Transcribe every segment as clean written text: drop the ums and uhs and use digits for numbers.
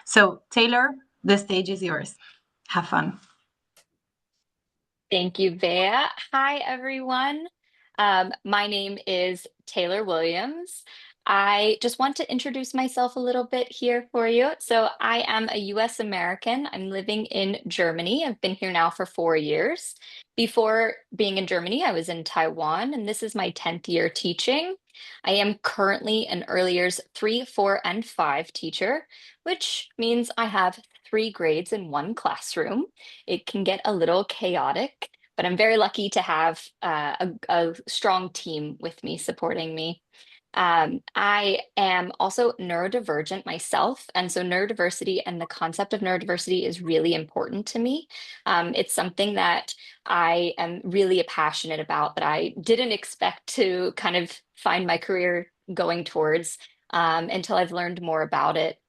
So Taylor, the stage is yours. Have fun. Thank you, Bea. Hi, everyone. My name is Taylor Williams. I just want to introduce myself a little bit here for you. So, I am a US American. I'm living in Germany. I've been here now for 4 years. Before being in Germany, I was in Taiwan, and this is my 10th year teaching. I am currently an early years 3, 4, and 5 teacher, which means I have 3 grades in one classroom. It can get a little chaotic, but I'm very lucky to have a strong team with me supporting me. I am also neurodivergent myself, and so neurodiversity and the concept of neurodiversity is really important to me. It's something that I am really passionate about that I didn't expect to kind of find my career going towards until I've learned more about it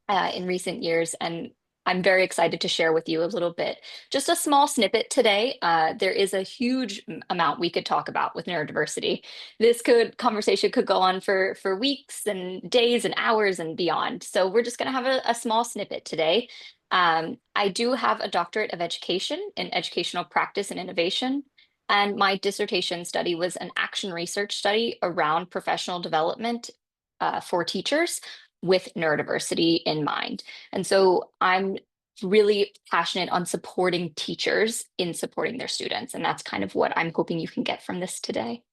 in recent years. And I'm very excited to share with you a little bit, just a small snippet today. There is a huge amount we could talk about with neurodiversity. This conversation could go on for weeks and days and hours and beyond. So we're just going to have a small snippet today. I do have a doctorate of education in educational practice and innovation. And my dissertation study was an action research study around professional development for teachers with neurodiversity in mind. And so I'm really passionate on supporting teachers in supporting their students. And that's kind of what I'm hoping you can get from this today.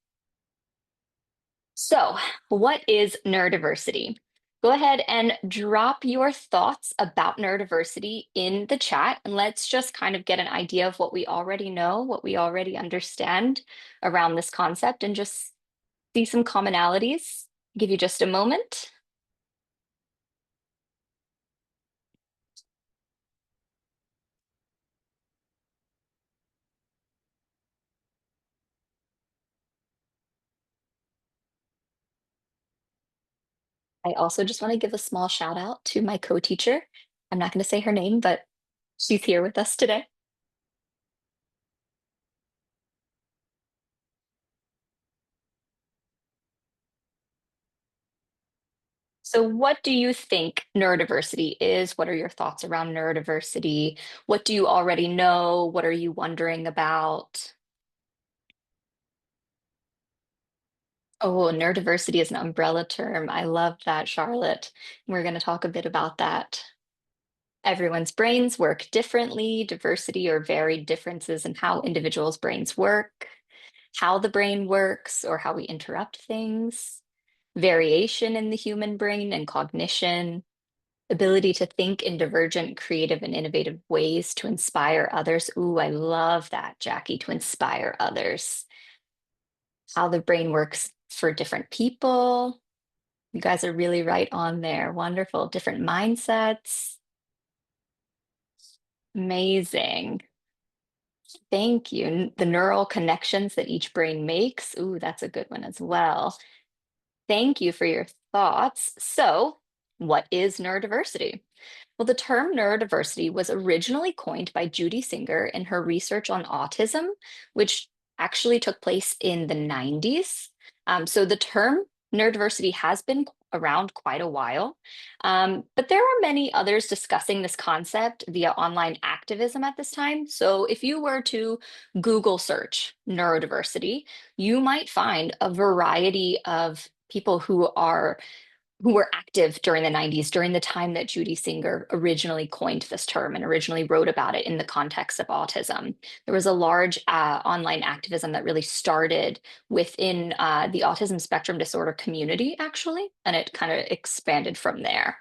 So, what is neurodiversity? Go ahead and drop your thoughts about neurodiversity in the chat, and let's just kind of get an idea of what we already know, what we already understand around this concept, and just see some commonalities. Give you just a moment. I also just want to give a small shout out to my co-teacher. I'm not going to say her name, but she's here with us today. So, what do you think neurodiversity is? What are your thoughts around neurodiversity? What do you already know? What are you wondering about? Oh, neurodiversity is an umbrella term. I love that, Charlotte. We're going to talk a bit about that. Everyone's brains work differently, diversity or varied differences in how individuals' brains work, how the brain works or how we interrupt things, variation in the human brain and cognition, ability to think in divergent, creative, and innovative ways to inspire others. Ooh, I love that, Jackie, to inspire others. How the brain works for different people. You guys are really right on there. Wonderful. Different mindsets. Amazing. Thank you. The neural connections that each brain makes. Ooh, that's a good one as well. Thank you for your thoughts. So, what is neurodiversity? Well, the term neurodiversity was originally coined by Judy Singer in her research on autism, which actually took place in the 90s. So the term neurodiversity has been around quite a while, but there are many others discussing this concept via online activism at this time. So if you were to Google search neurodiversity, you might find a variety of people who were active during the 90s, during the time that Judy Singer originally coined this term and originally wrote about it in the context of autism. There was a large online activism that really started within the autism spectrum disorder community, actually, and it kind of expanded from there.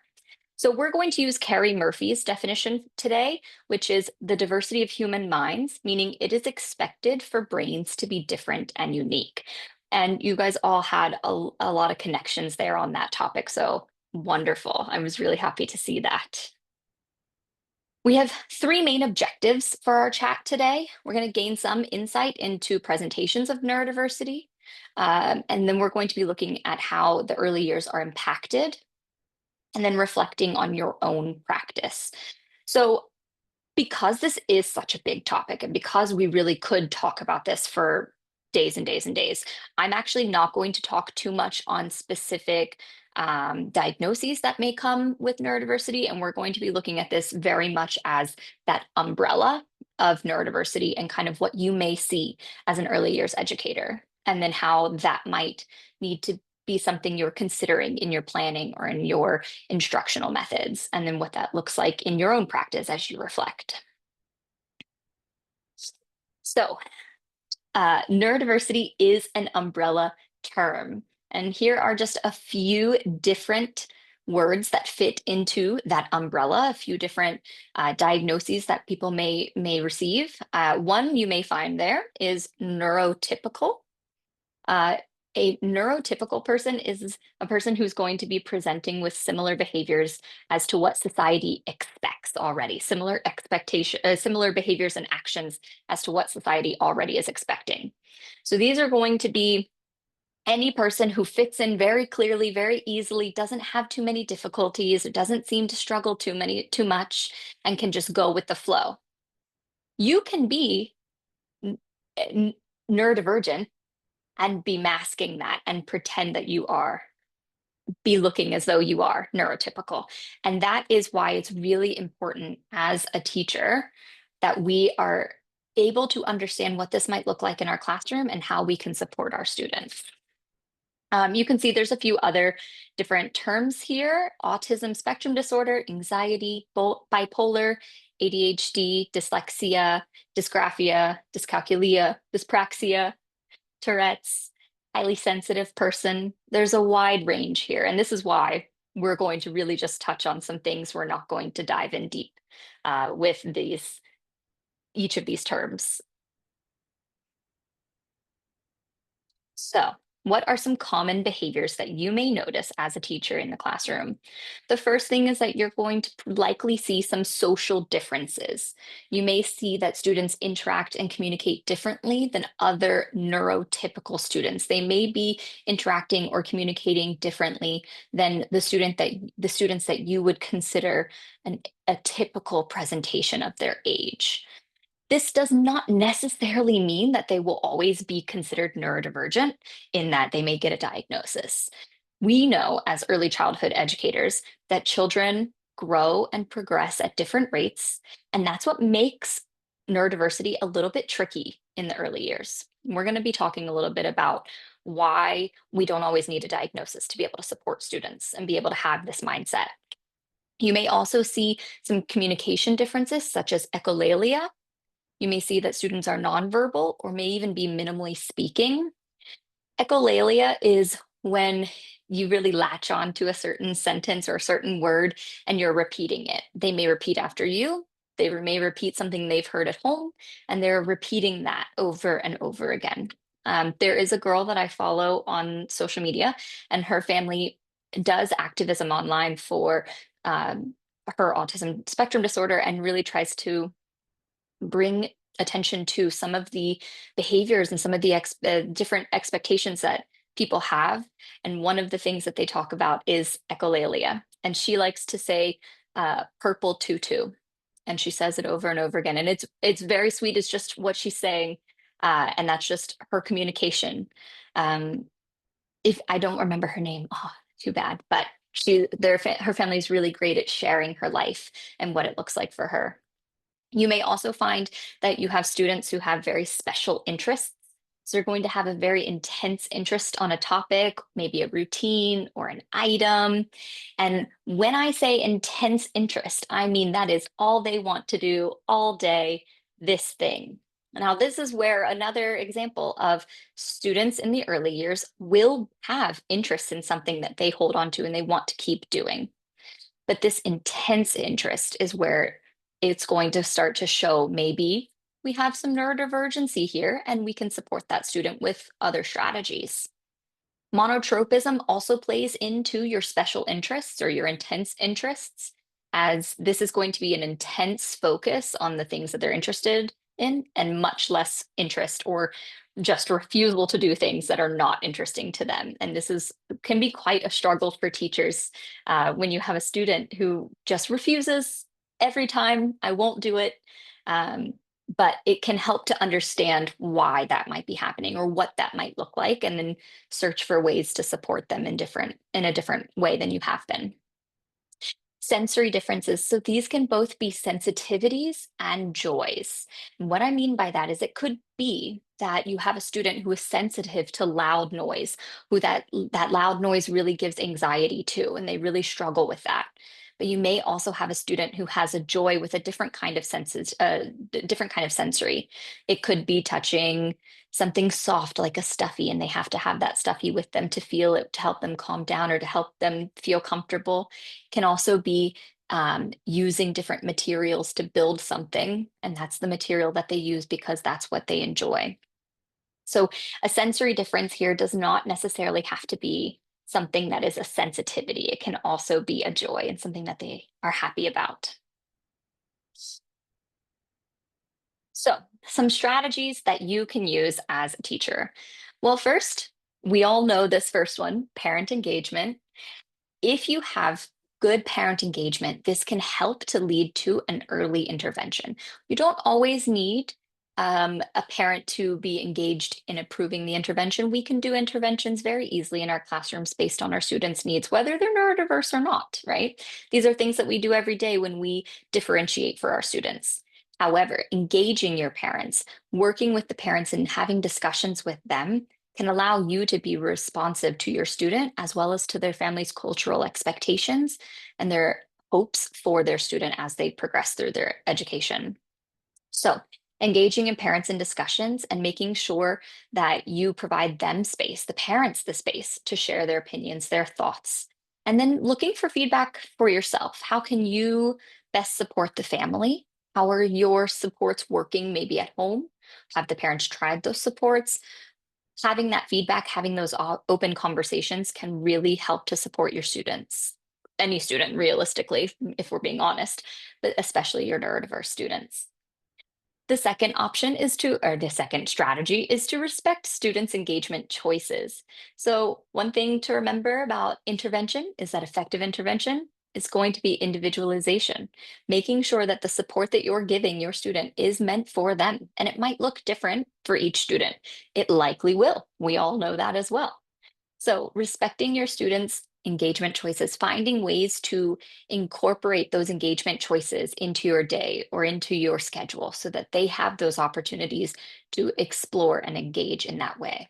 So we're going to use Carrie Murphy's definition today, which is the diversity of human minds, meaning it is expected for brains to be different and unique. And you guys all had a lot of connections there on that topic. So wonderful. I was really happy to see that. We have 3 main objectives for our chat today. We're going to gain some insight into presentations of neurodiversity. And then we're going to be looking at how the early years are impacted and then reflecting on your own practice. So because this is such a big topic and because we really could talk about this for days and days and days, I'm actually not going to talk too much on specific diagnoses that may come with neurodiversity. And we're going to be looking at this very much as that umbrella of neurodiversity and kind of what you may see as an early years educator, and then how that might need to be something you're considering in your planning or in your instructional methods, and then what that looks like in your own practice as you reflect. So, neurodiversity is an umbrella term. And here are just a few different words that fit into that umbrella, a few different diagnoses that people may receive. One you may find there is neurotypical. A neurotypical person is a person who's going to be presenting with similar behaviors as to what society expects already, similar behaviors and actions as to what society already is expecting. So these are going to be any person who fits in very clearly, very easily, doesn't have too many difficulties, doesn't seem to struggle too much, and can just go with the flow. You can be neurodivergent and be masking that and pretend that you are, be looking as though you are neurotypical. And that is why it's really important as a teacher that we are able to understand what this might look like in our classroom and how we can support our students. You can see there's a few other different terms here: autism spectrum disorder, anxiety, bipolar, ADHD, dyslexia, dysgraphia, dyscalculia, dyspraxia, Tourette's, highly sensitive person. There's a wide range here. And this is why we're going to really just touch on some things. We're not going to dive in deep with each of these terms. So, what are some common behaviors that you may notice as a teacher in the classroom? The first thing is that you're going to likely see some social differences. You may see that students interact and communicate differently than other neurotypical students. They may be interacting or communicating differently than the students that you would consider a typical presentation of their age. This does not necessarily mean that they will always be considered neurodivergent, in that they may get a diagnosis. We know as early childhood educators that children grow and progress at different rates, and that's what makes neurodiversity a little bit tricky in the early years. We're going to be talking a little bit about why we don't always need a diagnosis to be able to support students and be able to have this mindset. You may also see some communication differences, such as echolalia. You may see that students are nonverbal or may even be minimally speaking. Echolalia is when you really latch on to a certain sentence or a certain word and you're repeating it. They may repeat after you. They may repeat something they've heard at home, and they're repeating that over and over again. There is a girl that I follow on social media, and her family does activism online for her autism spectrum disorder and really tries to bring attention to some of the behaviors and some of the different expectations that people have. And one of the things that they talk about is echolalia. And she likes to say purple tutu. And she says it over and over again. And it's very sweet. It's just what she's saying. And that's just her communication. If I don't remember her name, oh, too bad. But her family is really great at sharing her life and what it looks like for her. You may also find that you have students who have very special interests. So they're going to have a very intense interest on a topic, maybe a routine or an item. And when I say intense interest, I mean that is all they want to do all day, this thing. Now, this is where another example of students in the early years will have interest in something that they hold on to and they want to keep doing. But this intense interest is where it's going to start to show maybe we have some neurodivergency here and we can support that student with other strategies. Monotropism also plays into your special interests or your intense interests, as this is going to be an intense focus on the things that they're interested in and much less interest or just refusal to do things that are not interesting to them. And this can be quite a struggle for teachers when you have a student who just refuses every time. I won't do it. but it can help to understand why that might be happening or what that might look like, and then search for ways to support them in a different way than you have been. Sensory differences. So these can both be sensitivities and joys. And what I mean by that is it could be that you have a student who is sensitive to loud noise, who that loud noise really gives anxiety to, and they really struggle with that. But you may also have a student who has a joy with a different kind of senses, different kind of sensory. It could be touching something soft like a stuffy, and they have to have that stuffy with them to feel it, to help them calm down or to help them feel comfortable. Can also be using different materials to build something, and that's the material that they use because that's what they enjoy. So, a sensory difference here does not necessarily have to be something that is a sensitivity. It can also be a joy and something that they are happy about. So, some strategies that you can use as a teacher. Well, first, we all know this first one, parent engagement. If you have good parent engagement, this can help to lead to an early intervention. You don't always need a parent to be engaged in approving the intervention. We can do interventions very easily in our classrooms based on our students' needs, whether they're neurodiverse or not, right? These are things that we do every day when we differentiate for our students. However, engaging your parents, working with the parents and having discussions with them can allow you to be responsive to your student as well as to their family's cultural expectations and their hopes for their student as they progress through their education. So, engaging in parents in discussions and making sure that you provide them space, the parents the space to share their opinions, their thoughts, and then looking for feedback for yourself. How can you best support the family? How are your supports working maybe at home? Have the parents tried those supports? Having that feedback, having those open conversations can really help to support your students. Any student, realistically, if we're being honest, but especially your neurodiverse students. The second option is to, or the second strategy is to respect students' engagement choices. So, one thing to remember about intervention is that effective intervention is going to be individualization, making sure that the support that you're giving your student is meant for them. And it might look different for each student. It likely will. We all know that as well. So, respecting your students' engagement choices, finding ways to incorporate those engagement choices into your day or into your schedule so that they have those opportunities to explore and engage in that way.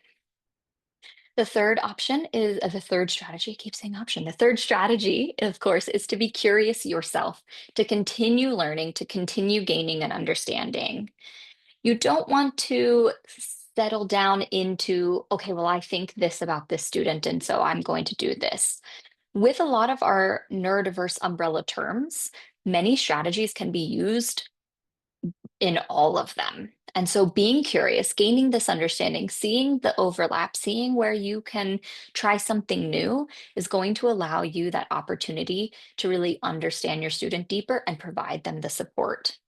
The third option is the third strategy. I keep saying option. The third strategy, of course, is to be curious yourself, to continue learning, to continue gaining an understanding. You don't want to settle down into, okay, well, I think this about this student, and so I'm going to do this. With a lot of our neurodiverse umbrella terms, many strategies can be used in all of them. And so being curious, gaining this understanding, seeing the overlap, seeing where you can try something new is going to allow you that opportunity to really understand your student deeper and provide them the support.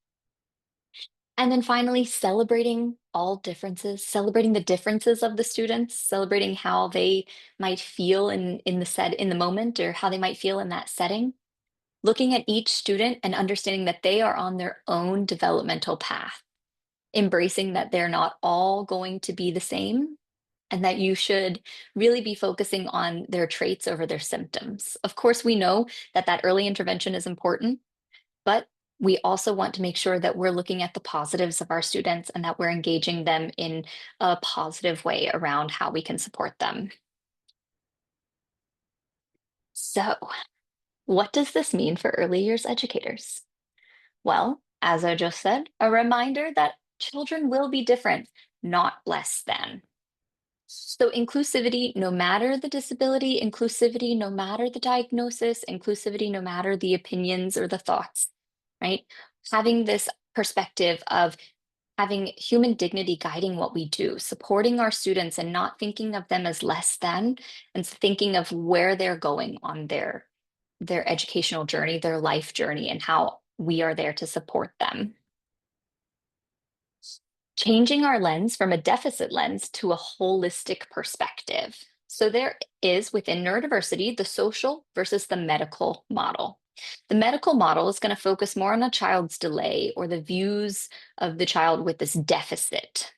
And then finally, celebrating all differences, celebrating the differences of the students, celebrating how they might feel in the moment or how they might feel in that setting. Looking at each student and understanding that they are on their own developmental path, embracing that they're not all going to be the same and that you should really be focusing on their traits over their symptoms. Of course, we know that that early intervention is important, but we also want to make sure that we're looking at the positives of our students and that we're engaging them in a positive way around how we can support them. So, what does this mean for early years educators? Well, as I just said, a reminder that children will be different, not less than. So, inclusivity, no matter the disability, inclusivity, no matter the diagnosis, inclusivity, no matter the opinions or the thoughts, right? Having this perspective of having human dignity guiding what we do, supporting our students and not thinking of them as less than, and thinking of where they're going on their educational journey, their life journey, and how we are there to support them. Changing our lens from a deficit lens to a holistic perspective. So there is within neurodiversity the social versus the medical model. The medical model is going to focus more on a child's delay or the views of the child with this deficit.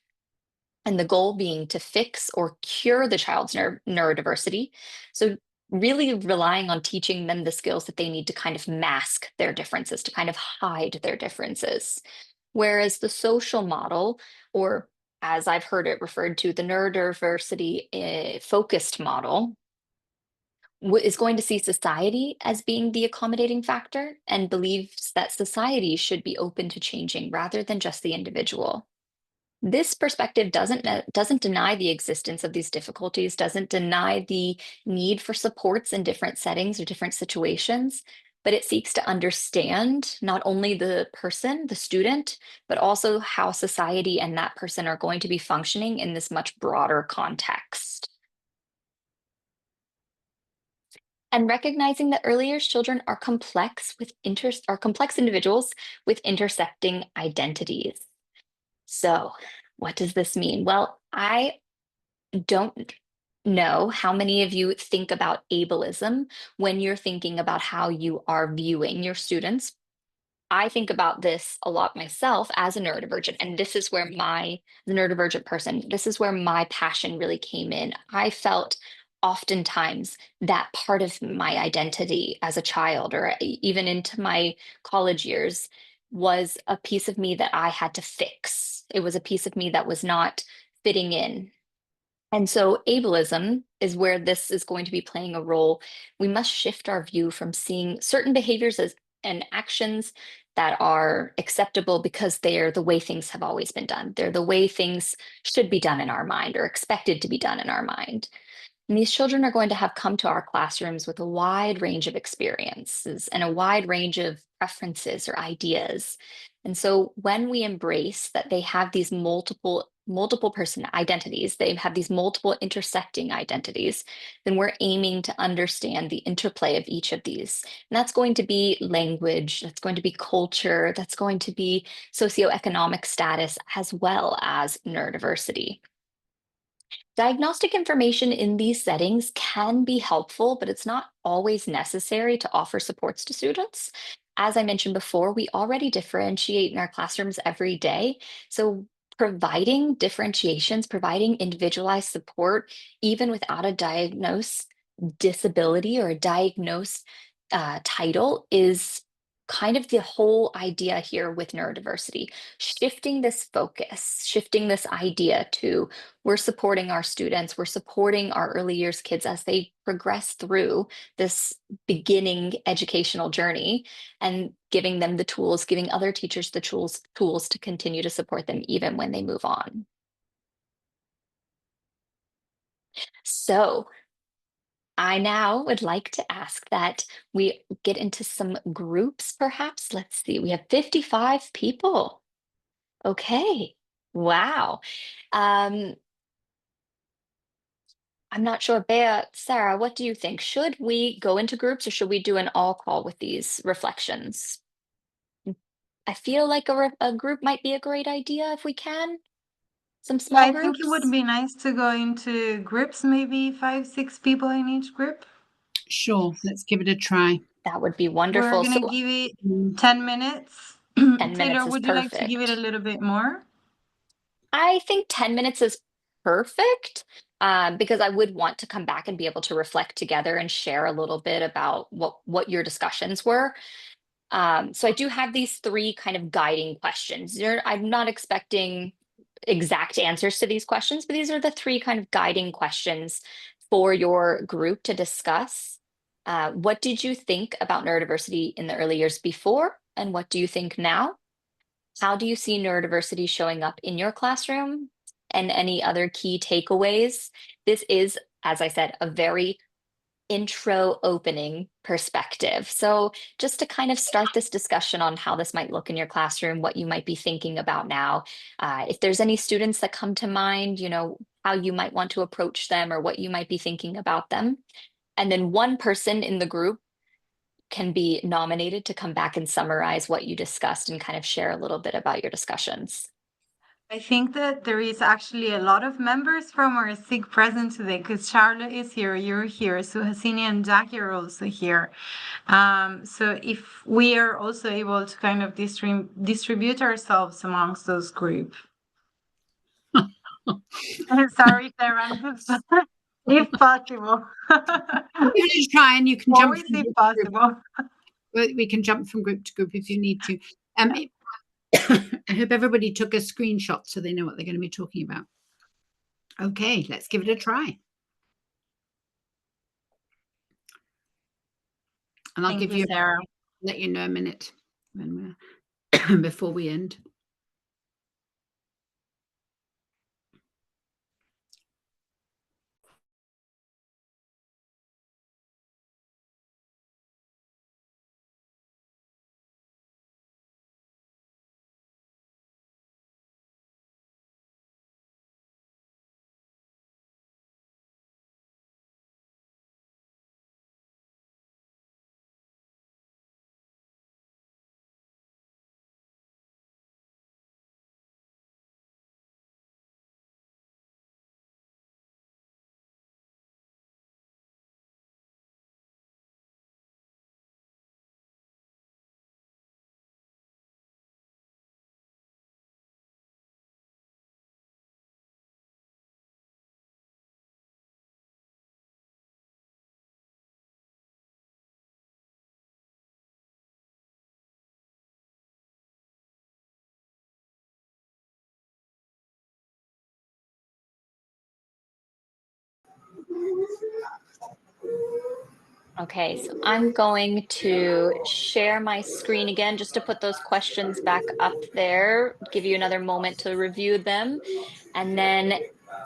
And the goal being to fix or cure the child's neurodiversity. So, really relying on teaching them the skills that they need to kind of mask their differences, to kind of hide their differences. Whereas the social model, or as I've heard it referred to, the neurodiversity focused model, is going to see society as being the accommodating factor and believes that society should be open to changing rather than just the individual. This perspective doesn't deny the existence of these difficulties, doesn't deny the need for supports in different settings or different situations, but it seeks to understand not only the person, the student, but also how society and that person are going to be functioning in this much broader context. And recognizing that early years children are complex individuals with intersecting identities. So, what does this mean? Well, I don't know how many of you think about ableism when you're thinking about how you are viewing your students. I think about this a lot myself as a neurodivergent, and this is where the neurodivergent person, this is where my passion really came in. I felt oftentimes that part of my identity as a child, or even into my college years, was a piece of me that I had to fix. It was a piece of me that was not fitting in. And so ableism is where this is going to be playing a role. We must shift our view from seeing certain behaviors as and actions that are acceptable because they're the way things have always been done. They're the way things should be done in our mind or expected to be done in our mind. And these children are going to have come to our classrooms with a wide range of experiences and a wide range of preferences or ideas. And so when we embrace that they have these multiple person identities, they have these multiple intersecting identities, then we're aiming to understand the interplay of each of these. And that's going to be language, that's going to be culture, that's going to be socioeconomic status, as well as neurodiversity. Diagnostic information in these settings can be helpful, but it's not always necessary to offer supports to students. As I mentioned before, we already differentiate in our classrooms every day. So providing differentiations, providing individualized support, even without a diagnosed disability or a diagnosed title, is kind of the whole idea here with neurodiversity. Shifting this focus, shifting this idea to we're supporting our students, we're supporting our early years kids as they progress through this beginning educational journey, and giving them the tools, giving other teachers the tools to continue to support them even when they move on. So I now would like to ask that we get into some groups, perhaps. Let's see, we have 55 people. Okay. Wow. Um, I'm not sure, Bea, Sarah, what do you think? Should we go into groups or should we do an all call with these reflections? I feel like a group might be a great idea if we can. Some Yeah, small I think it would groups. be nice to go into groups, maybe 5, 6 people in each group. Sure, let's give it a try. That would be We're wonderful. gonna So give it Mm. 10 minutes. 10 Taylor, minutes is would you like to give it a perfect. little bit more? I think 10 minutes is perfect, because I would want to come back and be able to reflect together and share a little bit about what your discussions were. So I do have these three kind of guiding questions. I'm not expecting exact answers to these questions, but these are the three kind of guiding questions for your group to discuss. What did you think about neurodiversity in the early years before, and what do you think now? How do you see neurodiversity showing up in your classroom, and any other key takeaways? This is, as I said, a very intro opening perspective. So, just to kind of start this discussion on how this might look in your classroom, what you might be thinking about now, if there's any students that come to mind, how you might want to approach them or what you might be thinking about them. And then one person in the group can be nominated to come back and summarize what you discussed and kind of share a little bit about your discussions. I think that there is actually a lot of members from our SIG present today because Charlotte is here, you're here, Suhasini and Jackie are also here. So if we are also able to kind of distribute ourselves amongst those groups. Sorry, Sharon, if possible. Give it a try, and you can jump Always from if group to group. possible. We can jump from group to group if you need to. I hope everybody took a screenshot so they know what they're going to be talking about. Okay, let's give it a try. And I'll Thank give you, you Sarah. let you know a minute when we're before we end. Okay, so I'm going to share my screen again just to put those questions back up there, give you another moment to review them. And then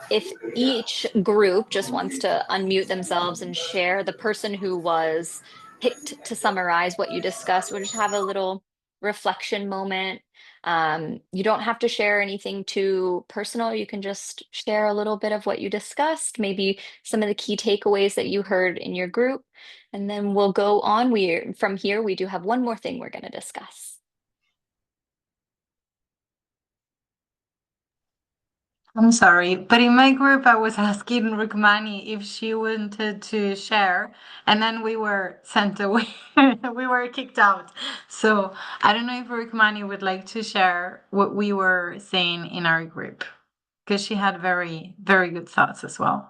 if each group just wants to unmute themselves and share, the person who was picked to summarize what you discussed, we'll just have a little reflection moment. You don't have to share anything too personal. You can just share a little bit of what you discussed, maybe some of the key takeaways that you heard in your group. And then we'll go on. From here, we do have one more thing we're going to discuss. I'm sorry, but in my group, I was asking Rukmani if she wanted to share, and then we were sent away. We were kicked out. So I don't know if Rukmani would like to share what we were saying in our group, because she had very, very good thoughts as well.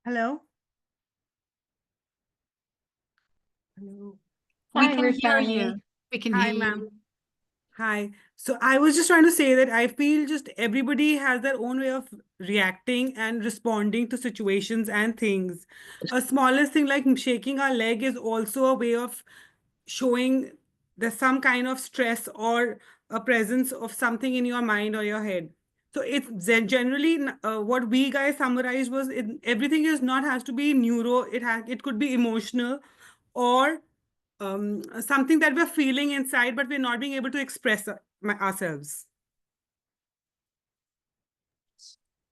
Hello? Hello. We Hi, can hear Rukmani. you. We can Hi, hear ma'am. you. Hi. So I was just trying to say that I feel just everybody has their own way of reacting and responding to situations and things. A smallest thing like shaking our leg is also a way of showing there's some kind of stress or a presence of something in your mind or your head. So it's generally what we guys summarized was everything is not has to be neuro. It could be emotional or something that we're feeling inside, but we're not being able to express ourselves.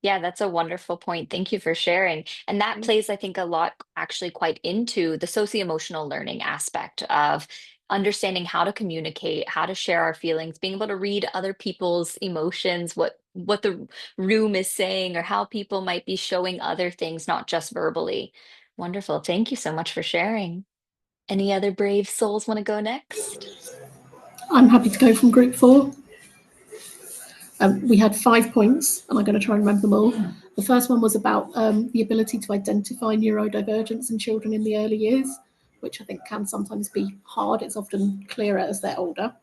Yeah, that's a wonderful point. Thank you for sharing. And that plays, I think, a lot actually quite into the socio-emotional learning aspect of understanding how to communicate, how to share our feelings, being able to read other people's emotions, what the room is saying, or how people might be showing other things, not just verbally. Wonderful. Thank you so much for sharing. Any other brave souls want to go next? I'm happy to go from group 4. We had 5 points, and I'm going to try and remember them all. The first one was about the ability to identify neurodivergence in children in the early years, which I think can sometimes be hard. It's often clearer as they're older.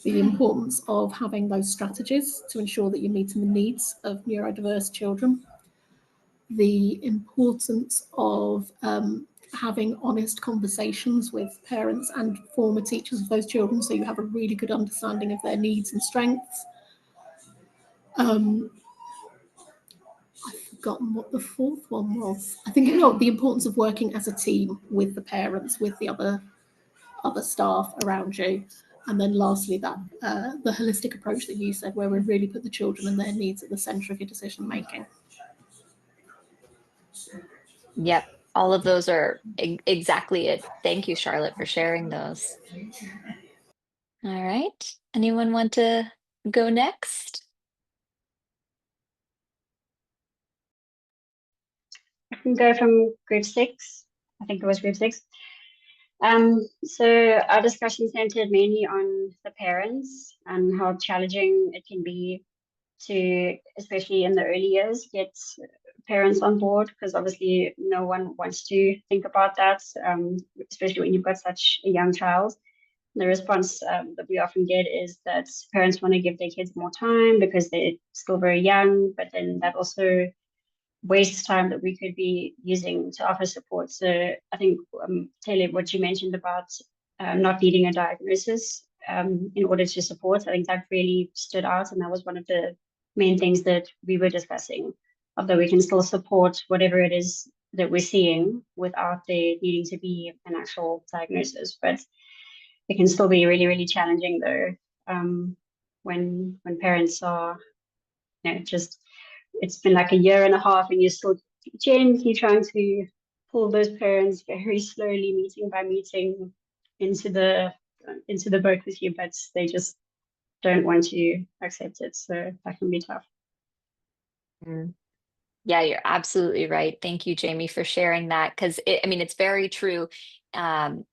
The importance of having those strategies to ensure that you're meeting the needs of neurodiverse children. The importance of having honest conversations with parents and former teachers of those children so you have a really good understanding of their needs and strengths. I've forgotten what the fourth one was. I think the importance of working as a team with the parents, with the other staff around you. And then lastly, that the holistic approach that you said, where we really put the children and their needs at the center of your decision making. Yep. All of those are exactly it. Thank you, Charlotte, for sharing those. All right. Anyone want to go next? I can go from group 6. I think it was group 6. So our discussion centered mainly on the parents and how challenging it can be to, especially in the early years, get parents on board, because obviously no one wants to think about that, especially when you've got such a young child. The response that we often get is that parents want to give their kids more time because they're still very young, but then that also wastes time that we could be using to offer support. So I think, Taylor, what you mentioned about not needing a diagnosis in order to support, I think that really stood out. And that was one of the main things that we were discussing, although we can still support whatever it is that we're seeing without there needing to be an actual diagnosis. But it can still be really, really challenging though, when parents are, just, it's been like a year and a half and you're still gently trying to pull those parents very slowly, meeting by meeting, into the boat with you, but they just don't want to accept it. So that can be tough. Yeah, you're absolutely right. Thank you, Jamie, for sharing that, because it's very true.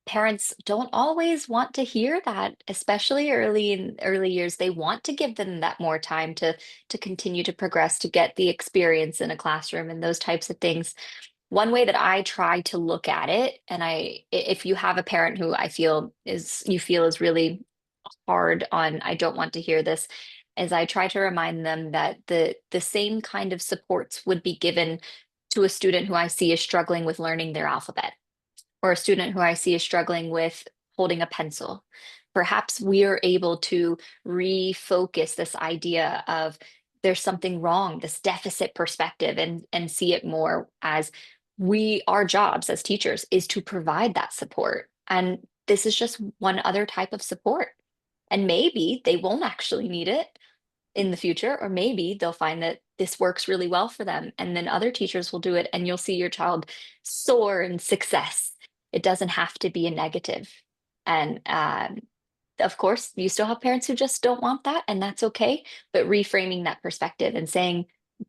Parents don't always want to hear that, especially early years. They want to give them that more time to continue to progress, to get the experience in a classroom and those types of things. One way that I try to look at it, and if you have a parent who you feel is really hard on, I don't want to hear this, as I try to remind them that the same kind of supports would be given to a student who I see is struggling with learning their alphabet, or a student who I see is struggling with holding a pencil. Perhaps we are able to refocus this idea of there's something wrong, this deficit perspective, and see it more as our jobs as teachers is to provide that support. And this is just one other type of support. And maybe they won't actually need it in the future, or maybe they'll find that this works really well for them. And then other teachers will do it, and you'll see your child soar in success. It doesn't have to be a negative. And of course, you still have parents who just don't want that, and that's okay. But reframing that perspective and saying,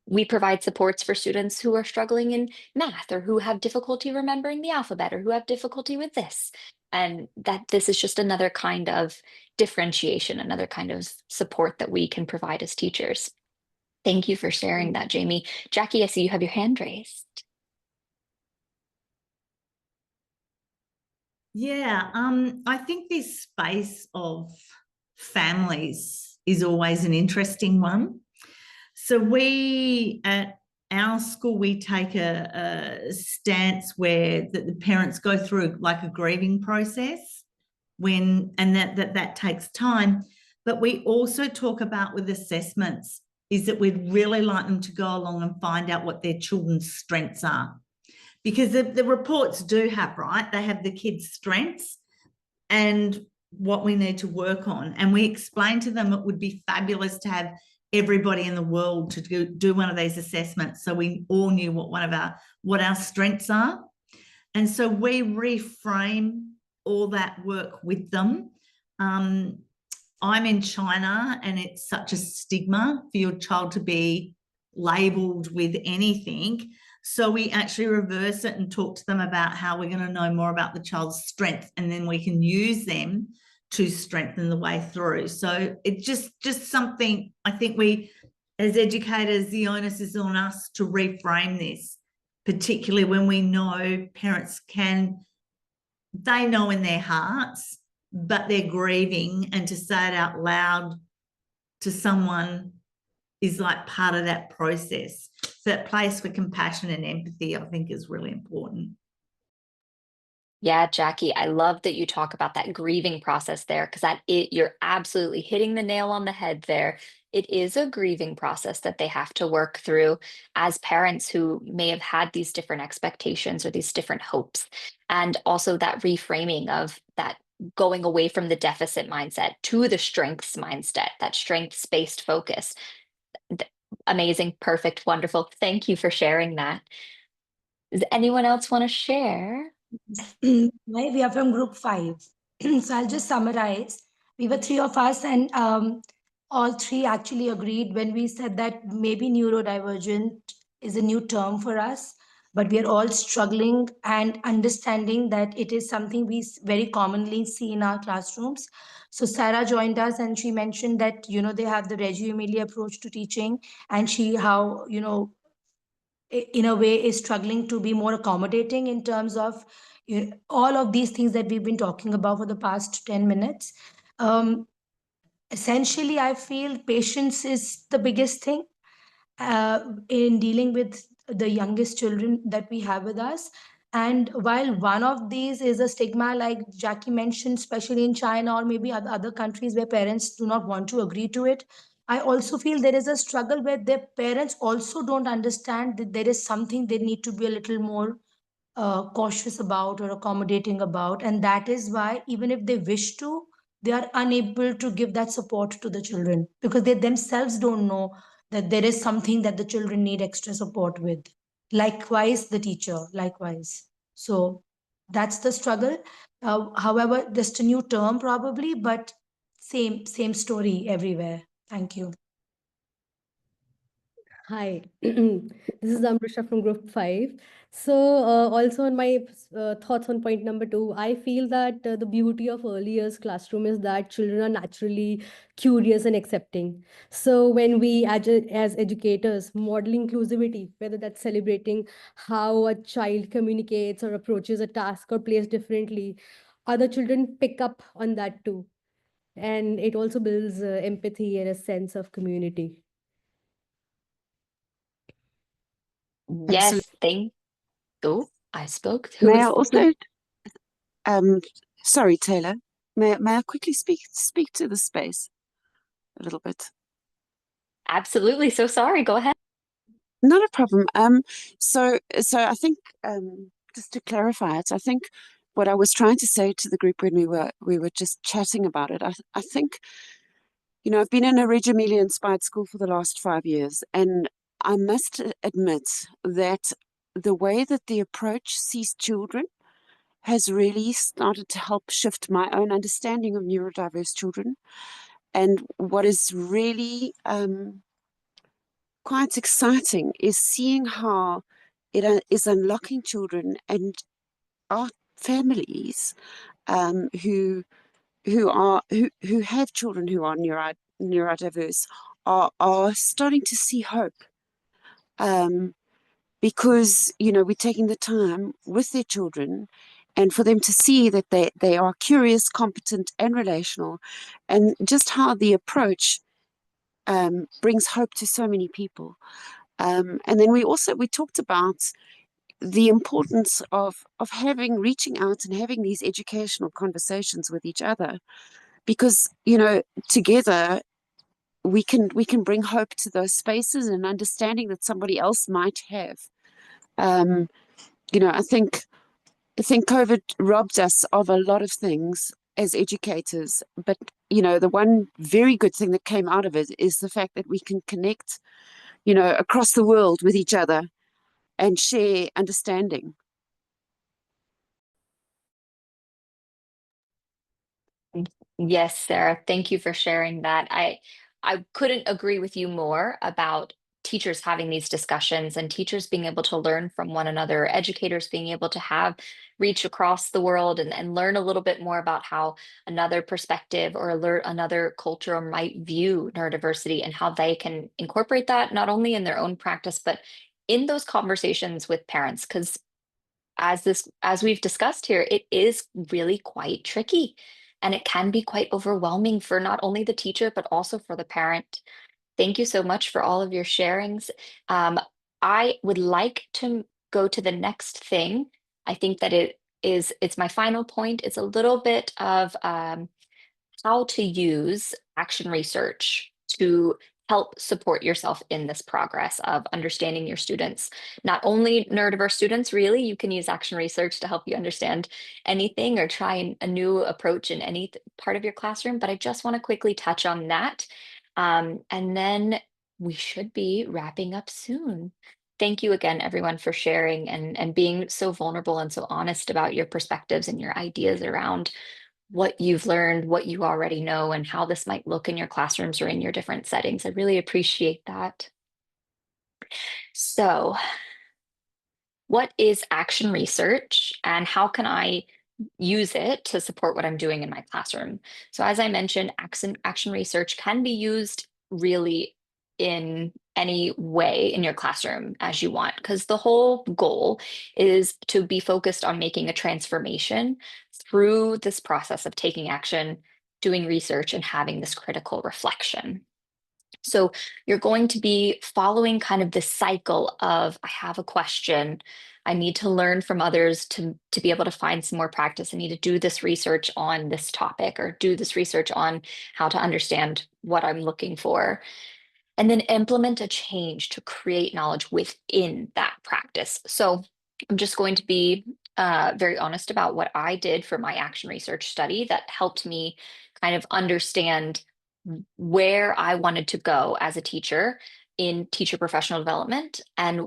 we provide supports for students who are struggling in math, or who have difficulty remembering the alphabet, or who have difficulty with this. And that this is just another kind of differentiation, another kind of support that we can provide as teachers. Thank you for sharing that, Jamie. Jackie, I see you have your hand raised. Yeah, I think this space of families is always an interesting one. So we at our school, we take a stance where the parents go through like a grieving process and that takes time. But we also talk about with assessments is that we'd really like them to go along and find out what their children's strengths are. Because the reports do have, right? They have the kids' strengths and what we need to work on. And we explain to them it would be fabulous to have everybody in the world to do one of these assessments, so we all knew what our strengths are. And so we reframe all that work with them. I'm in China, and it's such a stigma for your child to be labelled with anything. So we actually reverse it and talk to them about how we're going to know more about the child's strengths, and then we can use them to strengthen the way through. So it's just something, I think we, as educators, the onus is on us to reframe this, particularly when we know parents they know in their hearts, but they're grieving, and to say it out loud to someone is like part of that process. So that place for compassion and empathy, I think, is really important. Yeah, Jackie, I love that you talk about that grieving process there, because you're absolutely hitting the nail on the head there. It is a grieving process that they have to work through as parents who may have had these different expectations or these different hopes. And also that reframing of that going away from the deficit mindset to the strengths mindset, that strengths-based focus. Amazing, perfect, wonderful. Thank you for sharing that. Does anyone else want to share? We are from group 5. So I'll just summarize. We were 3 of us, and all 3 actually agreed when we said that maybe neurodivergent is a new term for us, but we are all struggling and understanding that it is something we very commonly see in our classrooms. So Sarah joined us, and she mentioned that, they have the Reggio Emilia approach to teaching, and how, in a way is struggling to be more accommodating in terms of all of these things that we've been talking about for the past 10 minutes. Essentially, I feel patience is the biggest thing in dealing with the youngest children that we have with us. And while one of these is a stigma, like Jackie mentioned, especially in China or maybe other countries where parents do not want to agree to it, I also feel there is a struggle where their parents also don't understand that there is something they need to be a little more cautious about or accommodating about. And that is why, even if they wish to, they are unable to give that support to the children because they themselves don't know that there is something that the children need extra support with. Likewise, the teacher, likewise. So that's the struggle. However, just a new term probably, but same story everywhere. Thank you. Hi, this is Amrusha from Group 5. So, also on my thoughts on point number 2, I feel that the beauty of early years classroom is that children are naturally curious and accepting. So, when we, as educators, model inclusivity, whether that's celebrating how a child communicates or approaches a task or plays differently, other children pick up on that too. And it also builds empathy and a sense of community. Yes, Absolutely. thank you. I spoke. Who May I was also, sorry, Taylor, may I quickly speak to the space a little bit? Absolutely. So sorry. Go ahead. Not a problem. So I think, just to clarify it, I think what I was trying to say to the group when we were just chatting about it, I think, I've been in a Reggio Emilia inspired school for the last 5 years, and I must admit that the way that the approach sees children has really started to help shift my own understanding of neurodiverse children. And what is really quite exciting is seeing how it is unlocking children and our families who have children who are neurodiverse are starting to see hope. Because we're taking the time with their children and for them to see that they are curious, competent, and relational, and just how the approach brings hope to so many people. And then we talked about the importance of reaching out and having these educational conversations with each other, because together we can bring hope to those spaces and understanding that somebody else might have. I think COVID robbed us of a lot of things as educators, but the one very good thing that came out of it is the fact that we can connect, across the world with each other and share understanding. Yes, Sarah, thank you for sharing that. I couldn't agree with you more about teachers having these discussions and teachers being able to learn from one another, educators being able to have reach across the world and learn a little bit more about how another perspective or another culture might view neurodiversity and how they can incorporate that not only in their own practice, but in those conversations with parents. Because as we've discussed here, it is really quite tricky. And it can be quite overwhelming for not only the teacher, but also for the parent. Thank you so much for all of your sharings. I would like to go to the next thing. I think that it's my final point. It's a little bit of how to use action research to help support yourself in this progress of understanding your students. Not only neurodiverse students, really, you can use action research to help you understand anything or try a new approach in any part of your classroom, but I just want to quickly touch on that. And then we should be wrapping up soon. Thank you again, everyone, for sharing and being so vulnerable and so honest about your perspectives and your ideas around what you've learned, what you already know, and how this might look in your classrooms or in your different settings. I really appreciate that. So, what is action research and how can I use it to support what I'm doing in my classroom? So, as I mentioned, action research can be used really in any way in your classroom as you want, because the whole goal is to be focused on making a transformation through this process of taking action, doing research, and having this critical reflection. So you're going to be following kind of this cycle of, I have a question, I need to learn from others to be able to find some more practice. I need to do this research on this topic or do this research on how to understand what I'm looking for. And then implement a change to create knowledge within that practice. So I'm just going to be very honest about what I did for my action research study that helped me kind of understand where I wanted to go as a teacher in teacher professional development, and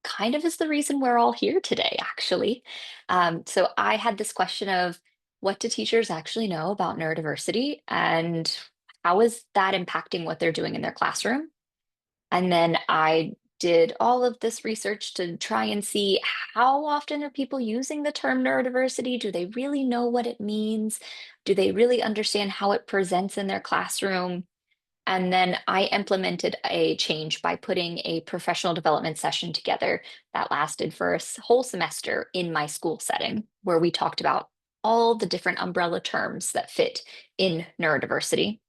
kind of is the reason we're all here today, actually. So I had this question of, what do teachers actually know about neurodiversity, and how is that impacting what they're doing in their classroom? And then I did all of this research to try and see, how often are people using the term neurodiversity? Do they really know what it means? Do they really understand how it presents in their classroom? And then I implemented a change by putting a professional development session together that lasted for a whole semester in my school setting, where we talked about all the different umbrella terms that fit in neurodiversity.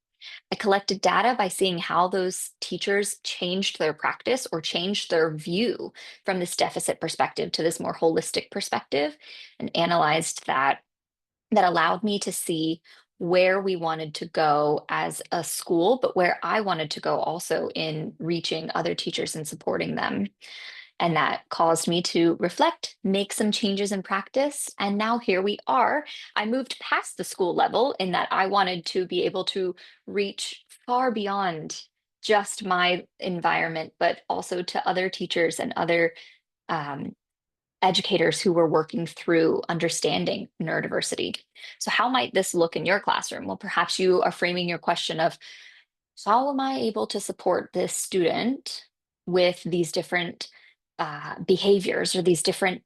I collected data by seeing how those teachers changed their practice or changed their view from this deficit perspective to this more holistic perspective, and analyzed that. That allowed me to see where we wanted to go as a school, but where I wanted to go also in reaching other teachers and supporting them. And that caused me to reflect, make some changes in practice. And now here we are. I moved past the school level in that I wanted to be able to reach far beyond just my environment, but also to other teachers and other educators who were working through understanding neurodiversity. So how might this look in your classroom? Well, perhaps you are framing your question of, how am I able to support this student with these different behaviors or these different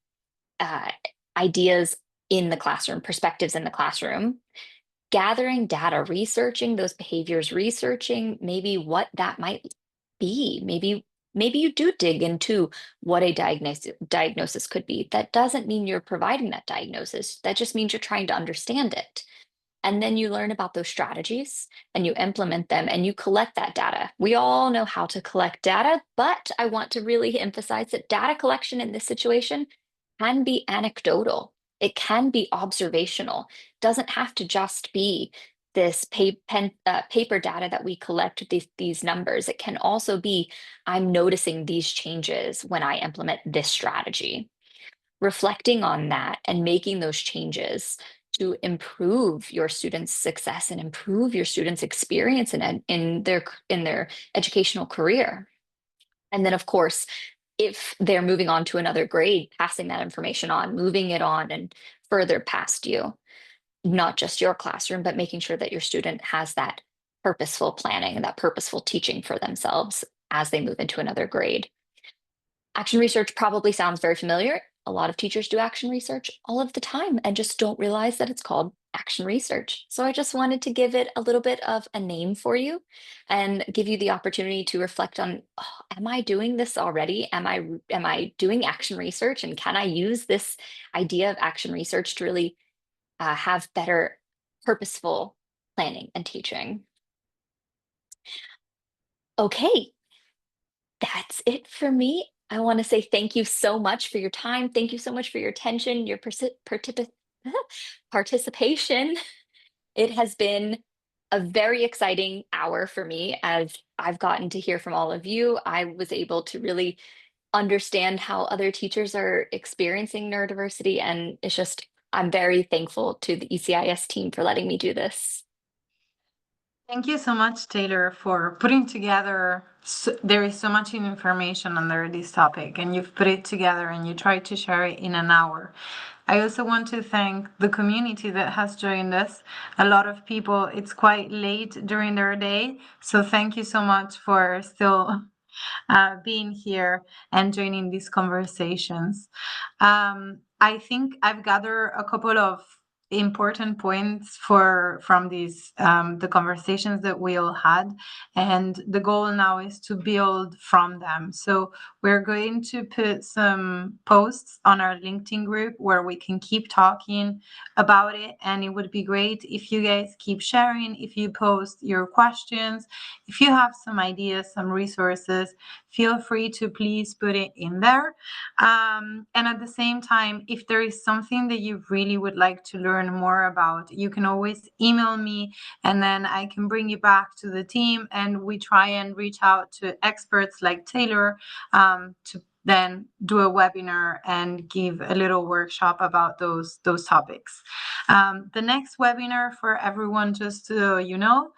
ideas in the classroom, perspectives in the classroom? Gathering data, researching those behaviors, researching maybe what that might be. Maybe you do dig into what a diagnosis could be. That doesn't mean you're providing that diagnosis. That just means you're trying to understand it. And then you learn about those strategies and you implement them and you collect that data. We all know how to collect data, but I want to really emphasize that data collection in this situation can be anecdotal. It can be observational. It doesn't have to just be this paper data that we collect these numbers. It can also be, I'm noticing these changes when I implement this strategy. Reflecting on that and making those changes to improve your students' success and improve your students' experience in their educational career. And then, of course, if they're moving on to another grade, passing that information on, moving it on and further past you, not just your classroom, but making sure that your student has that purposeful planning and that purposeful teaching for themselves as they move into another grade. Action research probably sounds very familiar. A lot of teachers do action research all of the time and just don't realize that it's called action research. So I just wanted to give it a little bit of a name for you and give you the opportunity to reflect on, oh, am I doing this already? Am I doing action research? And can I use this idea of action research to really have better purposeful planning and teaching? Okay, that's it for me. I want to say thank you so much for your time. Thank you so much for your attention, your participation. It has been a very exciting hour for me as I've gotten to hear from all of you. I was able to really understand how other teachers are experiencing neurodiversity, and it's just, I'm very thankful to the ECIS team for letting me do this. Thank you so much, Taylor, for putting together. There is so much information under this topic, and you've put it together and you tried to share it in an hour. I also want to thank the community that has joined us. A lot of people, it's quite late during their day, so thank you so much for still being here and joining these conversations. I think I've gathered a couple of important points from these the conversations that we all had, and the goal now is to build from them. So we're going to put some posts on our LinkedIn group where we can keep talking about it, and it would be great if you guys keep sharing, if you post your questions, if you have some ideas, some resources, feel free to please put it in there. And at the same time, if there is something that you really would like to learn more about, you can always email me, and then I can bring you back to the team, and we try and reach out to experts like Taylor to then do a webinar and give a little workshop about those topics. The next webinar for everyone, just so you know,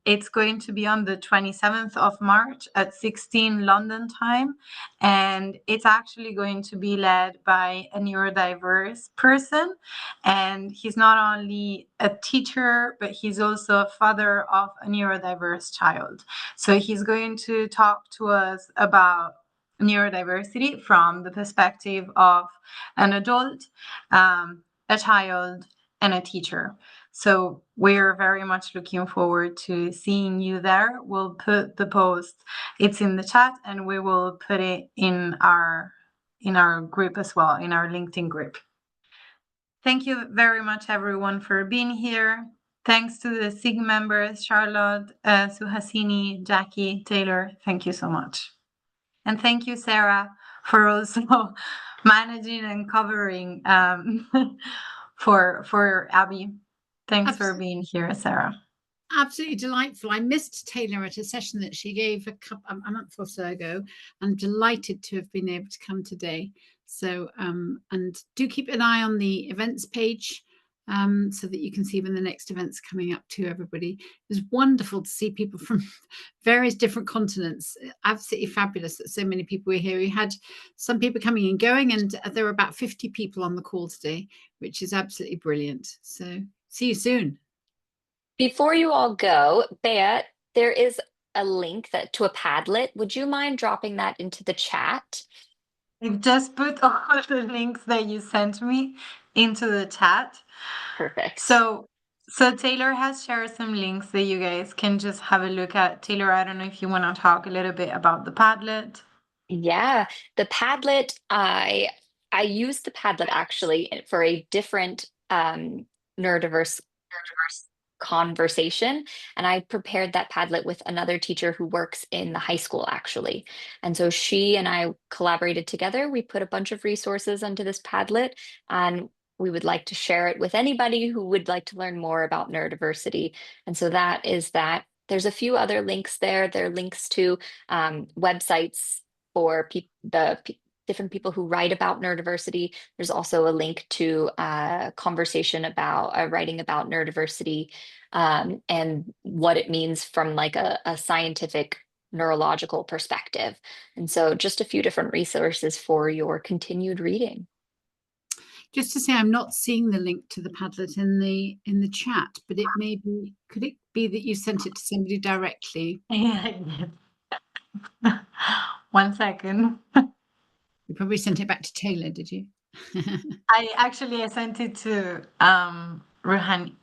it's going to be on the 27th of March at 16 London time, and it's actually going to be led by a neurodiverse person, and he's not only a teacher, but he's also a father of a neurodiverse child. So he's going to talk to us about neurodiversity from the perspective of an adult, a child, and a teacher. So we're very much looking forward to seeing you there. We'll put the post, it's in the chat, and we will put it in our group as well, in our LinkedIn group. Thank you very much, everyone, for being here. Thanks to the SIG members, Charlotte, Suhasini, Jackie, Taylor. Thank you so much. And thank you, Sarah, for also managing and covering for Abby. Thanks for being here, Sarah. Absolutely delightful. I missed Taylor at a session that she gave a month or so ago. I'm delighted to have been able to come today. So, and do keep an eye on the events page so that you can see when the next event's coming up to everybody. It was wonderful to see people from various different continents. Absolutely fabulous that so many people were here. We had some people coming and going, and there were about 50 people on the call today, which is absolutely brilliant. So see you soon. Before you all go, Bea, there is a link to a Padlet. Would you mind dropping that into the chat? I've just put all the links that you sent me into the chat. Perfect. So Taylor has shared some links that you guys can just have a look at. Taylor, I don't know if you want to talk a little bit about the Padlet. Yeah, the Padlet, I used the Padlet actually for a different neurodiverse conversation, and I prepared that Padlet with another teacher who works in the high school actually. And so she and I collaborated together. We put a bunch of resources onto this Padlet, and we would like to share it with anybody who would like to learn more about neurodiversity. And so that is that. There's a few other links there. There are links to websites for different people who write about neurodiversity. There's also a link to a conversation about writing about neurodiversity and what it means from like a scientific neurological perspective. And so just a few different resources for your continued reading. Just to say, I'm not seeing the link to the Padlet in the chat, but it may be, could it be that you sent it to somebody directly? Yeah, I did. 1 second. You probably sent it back to Taylor, did you? I sent it to Ruhani.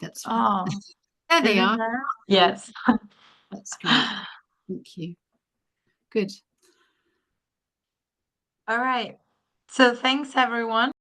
That's right. Oh, there they are. There? Yes. That's great. Thank you. Good. All right. So thanks, everyone.